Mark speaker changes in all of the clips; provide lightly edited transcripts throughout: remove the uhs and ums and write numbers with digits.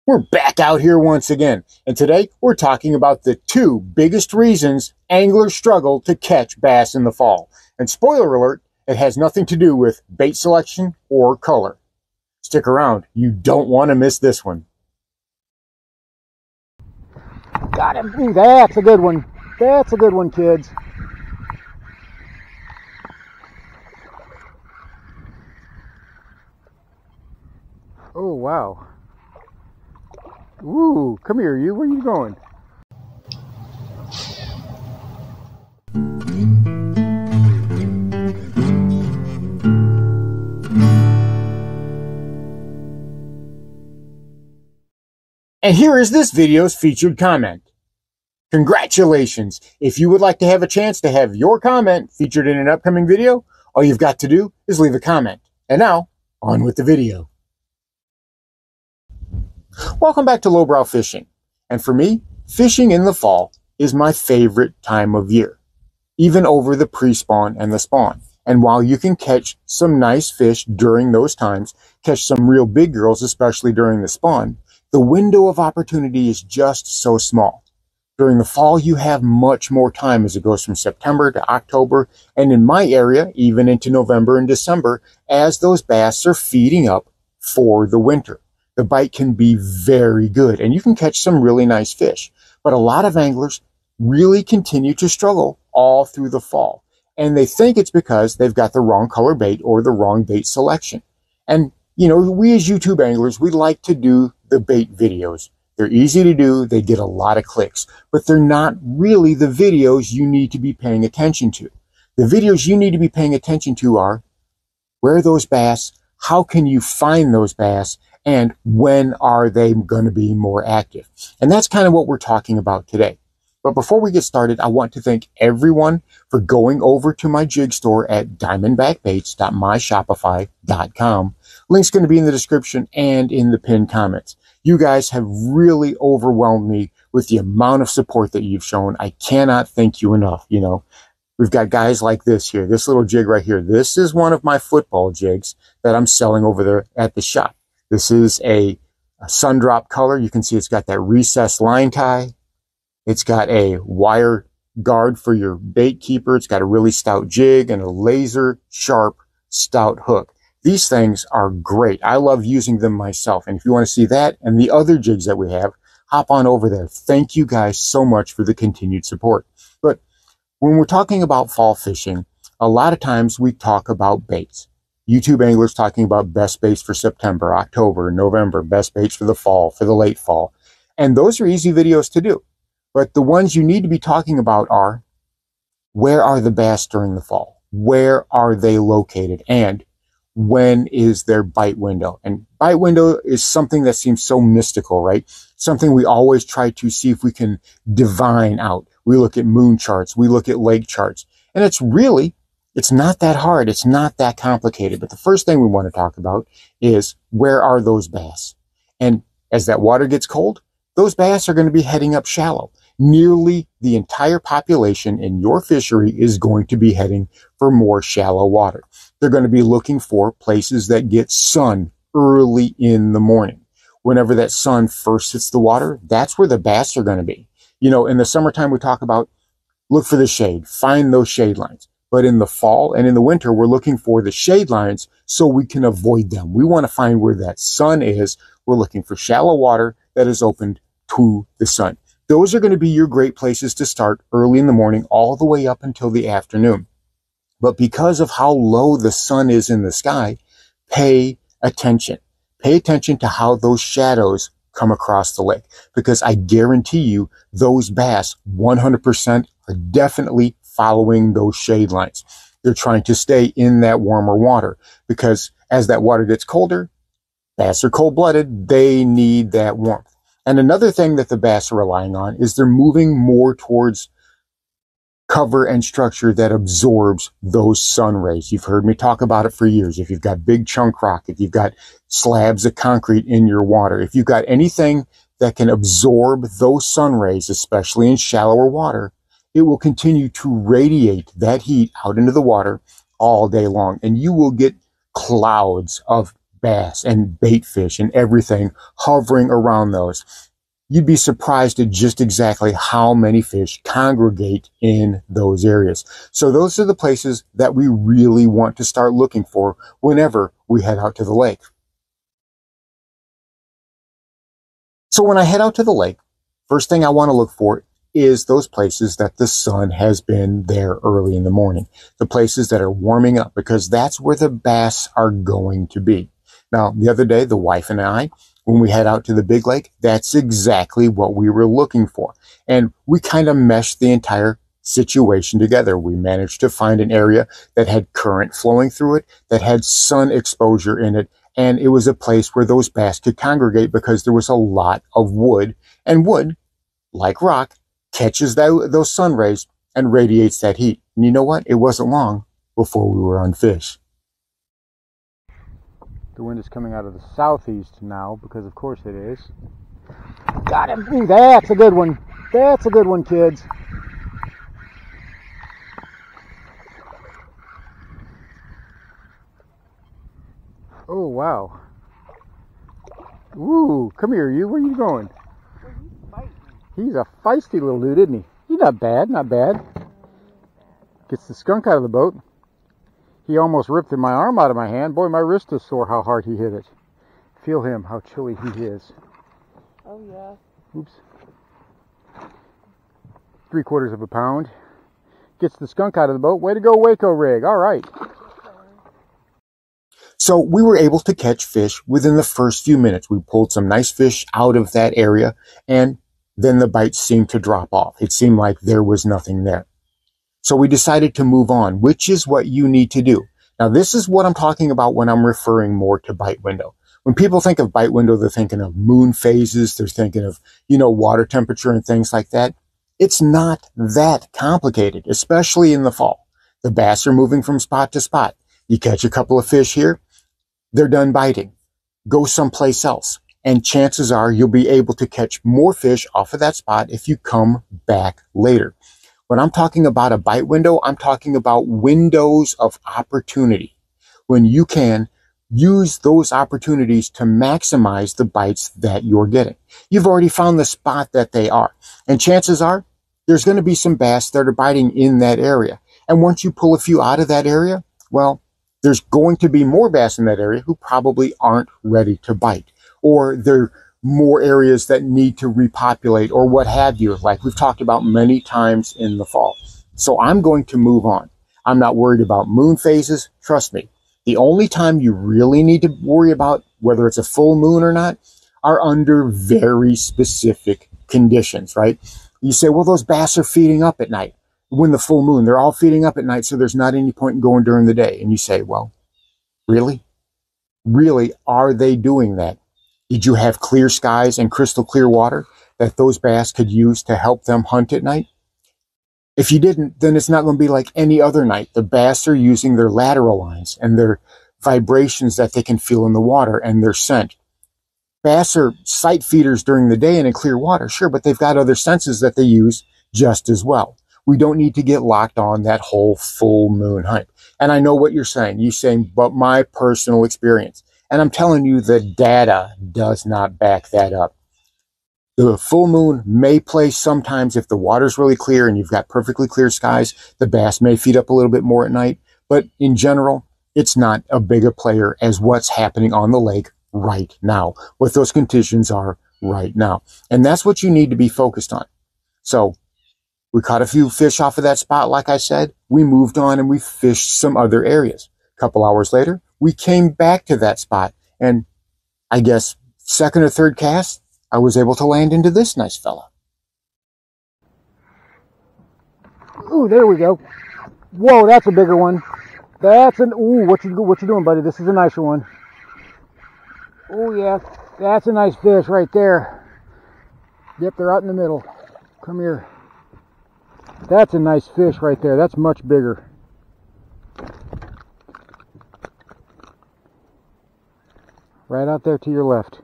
Speaker 1: We're back out here once again, and today we're talking about the two biggest reasons anglers struggle to catch bass in the fall. And spoiler alert, it has nothing to do with bait selection or color. Stick around, you don't want to miss this one. Got him. Ooh, that's a good one. That's a good one, kids. Oh, wow. Ooh, come here, you. Where are you going? And here is this video's featured comment. Congratulations! If you would like to have a chance to have your comment featured in an upcoming video, all you've got to do is leave a comment. And now, on with the video. Welcome back to Lowbrow Fishing. And for me, fishing in the fall is my favorite time of year, even over the pre-spawn and the spawn. And while you can catch some nice fish during those times, catch some real big girls, especially during the spawn, the window of opportunity is just so small. During the fall, you have much more time as it goes from September to October, and in my area, even into November and December, as those bass are feeding up for the winter. The bite can be very good, and you can catch some really nice fish. But a lot of anglers really continue to struggle all through the fall. And they think it's because they've got the wrong color bait or the wrong bait selection. And, you know, we as YouTube anglers, we like to do the bait videos. They're easy to do, they get a lot of clicks, but they're not really the videos you need to be paying attention to. The videos you need to be paying attention to are, where are those bass? How can you find those bass? And when are they going to be more active? And that's kind of what we're talking about today. But before we get started, I want to thank everyone for going over to my jig store at diamondbackbaits.myshopify.com. Link's going to be in the description and in the pinned comments. You guys have really overwhelmed me with the amount of support that you've shown. I cannot thank you enough. You know, we've got guys like this here, this little jig right here. This is one of my football jigs that I'm selling over there at the shop. This is a sun drop color. You can see it's got that recessed line tie. It's got a wire guard for your bait keeper. It's got a really stout jig and a laser sharp stout hook. These things are great. I love using them myself. And if you want to see that and the other jigs that we have, hop on over there. Thank you guys so much for the continued support. But when we're talking about fall fishing, a lot of times we talk about baits. YouTube anglers talking about best baits for September, October, November, best baits for the fall, for the late fall. And those are easy videos to do. But the ones you need to be talking about are, where are the bass during the fall? Where are they located? And when is their bite window? And bite window is something that seems so mystical, right? Something we always try to see if we can divine out. We look at moon charts, we look at lake charts, and it's not that hard. It's not that complicated. But the first thing we want to talk about is, where are those bass? And as that water gets cold, those bass are going to be heading up shallow. Nearly the entire population in your fishery is going to be heading for more shallow water. They're going to be looking for places that get sun early in the morning. Whenever that sun first hits the water, that's where the bass are going to be. You know, in the summertime, we talk about look for the shade, find those shade lines. But in the fall and in the winter, we're looking for the shade lines so we can avoid them. We want to find where that sun is. We're looking for shallow water that is opened to the sun. Those are going to be your great places to start early in the morning all the way up until the afternoon. But because of how low the sun is in the sky, pay attention. Pay attention to how those shadows come across the lake, because I guarantee you those bass 100% are definitely following those shade lines. They're trying to stay in that warmer water, because as that water gets colder, bass are cold-blooded, they need that warmth. And another thing that the bass are relying on is they're moving more towards cover and structure that absorbs those sun rays. You've heard me talk about it for years. If you've got big chunk rock, if you've got slabs of concrete in your water, if you've got anything that can absorb those sun rays, especially in shallower water, it will continue to radiate that heat out into the water all day long. And you will get clouds of bass and bait fish and everything hovering around those. You'd be surprised at just exactly how many fish congregate in those areas. So those are the places that we really want to start looking for whenever we head out to the lake. So when I head out to the lake, first thing I want to look for is those places that the sun has been there early in the morning. The places that are warming up, because that's where the bass are going to be. Now, the other day, the wife and I, when we head out to the big lake, that's exactly what we were looking for. And we kind of meshed the entire situation together. We managed to find an area that had current flowing through it, that had sun exposure in it, and it was a place where those bass could congregate because there was a lot of wood, and wood, like rock, catches those sun rays and radiates that heat. And you know what? It wasn't long before we were on fish.
Speaker 2: The wind is coming out of the southeast now, because of course it is. Got him! Ooh, that's a good one. That's a good one, kids. Oh, wow. Ooh, come here, you. Where are you going? He's a feisty little dude, isn't he? He's not bad, not bad. Gets the skunk out of the boat. He almost ripped my arm out of my hand. Boy, my wrist is sore how hard he hit it. Feel him, how chilly he is.
Speaker 3: Oh, yeah.
Speaker 2: Oops. 3/4 of a pound. Gets the skunk out of the boat. Way to go, Waco rig. All right.
Speaker 1: So we were able to catch fish within the first few minutes. We pulled some nice fish out of that area, and then the bites seemed to drop off. It seemed like there was nothing there. So we decided to move on, which is what you need to do. Now, this is what I'm talking about when I'm referring more to bite window. When people think of bite window, they're thinking of moon phases. They're thinking of, water temperature and things like that. It's not that complicated, especially in the fall. The bass are moving from spot to spot. You catch a couple of fish here, they're done biting. Go someplace else. And chances are you'll be able to catch more fish off of that spot if you come back later. When I'm talking about a bite window, I'm talking about windows of opportunity. When you can use those opportunities to maximize the bites that you're getting. You've already found the spot that they are. And chances are there's going to be some bass that are biting in that area. And once you pull a few out of that area, well, there's going to be more bass in that area who probably aren't ready to bite. Or they're more areas that need to repopulate or what have you, like we've talked about many times in the fall. So I'm going to move on. I'm not worried about moon phases. Trust me. The only time you really need to worry about whether it's a full moon or not are under very specific conditions, right? You say, well, those bass are feeding up at night. When the full moon, they're all feeding up at night, so there's not any point in going during the day. And you say, well, really? Really, are they doing that? Did you have clear skies and crystal clear water that those bass could use to help them hunt at night? If you didn't, then it's not going to be like any other night. The bass are using their lateral lines and their vibrations that they can feel in the water and their scent. Bass are sight feeders during the day and in clear water, sure, but they've got other senses that they use just as well. We don't need to get locked on that whole full moon hype. And I know what you're saying. You're saying, but my personal experience. And I'm telling you, the data does not back that up. The full moon may play sometimes if the water's really clear and you've got perfectly clear skies. The bass may feed up a little bit more at night. But in general, it's not a big a player as what's happening on the lake right now, what those conditions are right now. And that's what you need to be focused on. So we caught a few fish off of that spot, like I said. We moved on and we fished some other areas. A couple hours later, we came back to that spot. And I guess second or third cast, I was able to land into this nice fella.
Speaker 2: Ooh, there we go. Whoa, that's a bigger one. That's an, ooh, what you doing, buddy? This is a nicer one. Oh, yeah, that's a nice fish right there. Yep, they're out in the middle. Come here. That's a nice fish right there. That's much bigger. Right out there to your left.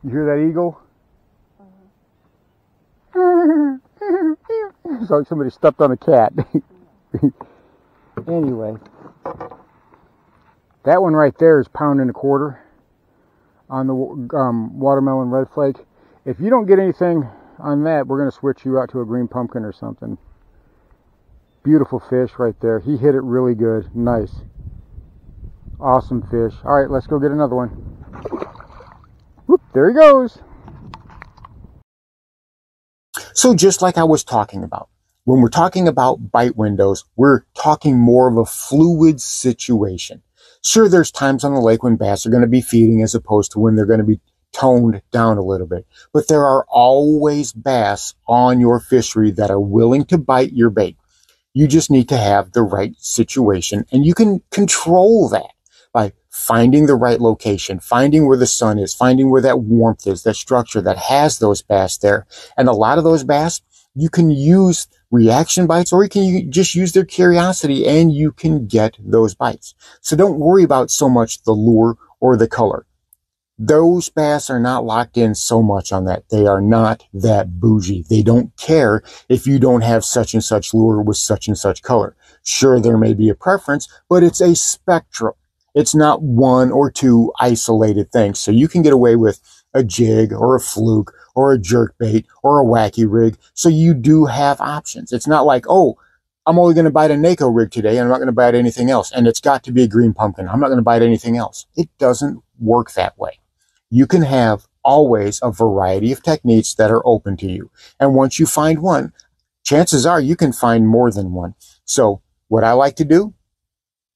Speaker 2: You hear that eagle? looks like somebody stepped on a cat. Anyway, that one right there is £1.25 on the watermelon red flake. If you don't get anything on that, we're going to switch you out to a green pumpkin or something. Beautiful fish right there. He hit it really good. Nice. Awesome fish. All right, let's go get another one. Whoop, there he goes.
Speaker 1: So just like I was talking about, when we're talking about bite windows, we're talking more of a fluid situation. Sure, there's times on the lake when bass are going to be feeding as opposed to when they're going to be toned down a little bit. But there are always bass on your fishery that are willing to bite your bait. You just need to have the right situation, and you can control that by finding the right location, finding where the sun is, finding where that warmth is, that structure that has those bass there. And a lot of those bass, you can use reaction bites, or you can just use their curiosity, and you can get those bites. So don't worry about so much the lure or the color. Those bass are not locked in so much on that. They are not that bougie. They don't care if you don't have such and such lure with such and such color. Sure, there may be a preference, but it's a spectrum. It's not one or two isolated things. So you can get away with a jig or a fluke or a jerkbait or a wacky rig. So you do have options. It's not like, oh, I'm only going to bite a NACO rig today and I'm not going to bite anything else. And it's got to be a green pumpkin. I'm not going to bite anything else. It doesn't work that way. You can have always a variety of techniques that are open to you. And once you find one, chances are you can find more than one. So what I like to do,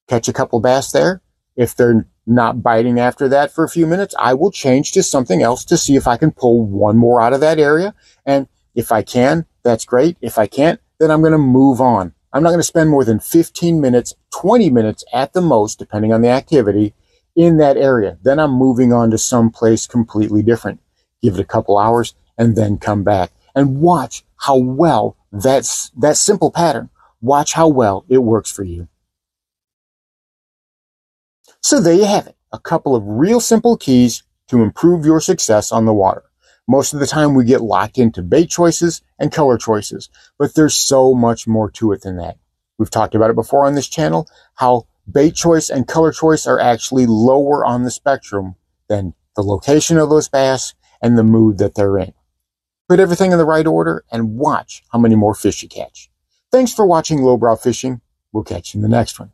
Speaker 1: catch a couple bass there. If they're not biting after that for a few minutes, I will change to something else to see if I can pull one more out of that area. And if I can, that's great. If I can't, then I'm going to move on. I'm not going to spend more than 15 minutes, 20 minutes at the most, depending on the activity, in that area. Then I'm moving on to some place completely different. Give it a couple hours and then come back and watch how well that simple pattern, watch how well it works for you. So there you have it, a couple of real simple keys to improve your success on the water. Most of the time we get locked into bait choices and color choices, but there's so much more to it than that. We've talked about it before on this channel, how bait choice and color choice are actually lower on the spectrum than the location of those bass and the mood that they're in. Put everything in the right order and watch how many more fish you catch. Thanks for watching Lowbrow Fishing. We'll catch you in the next one.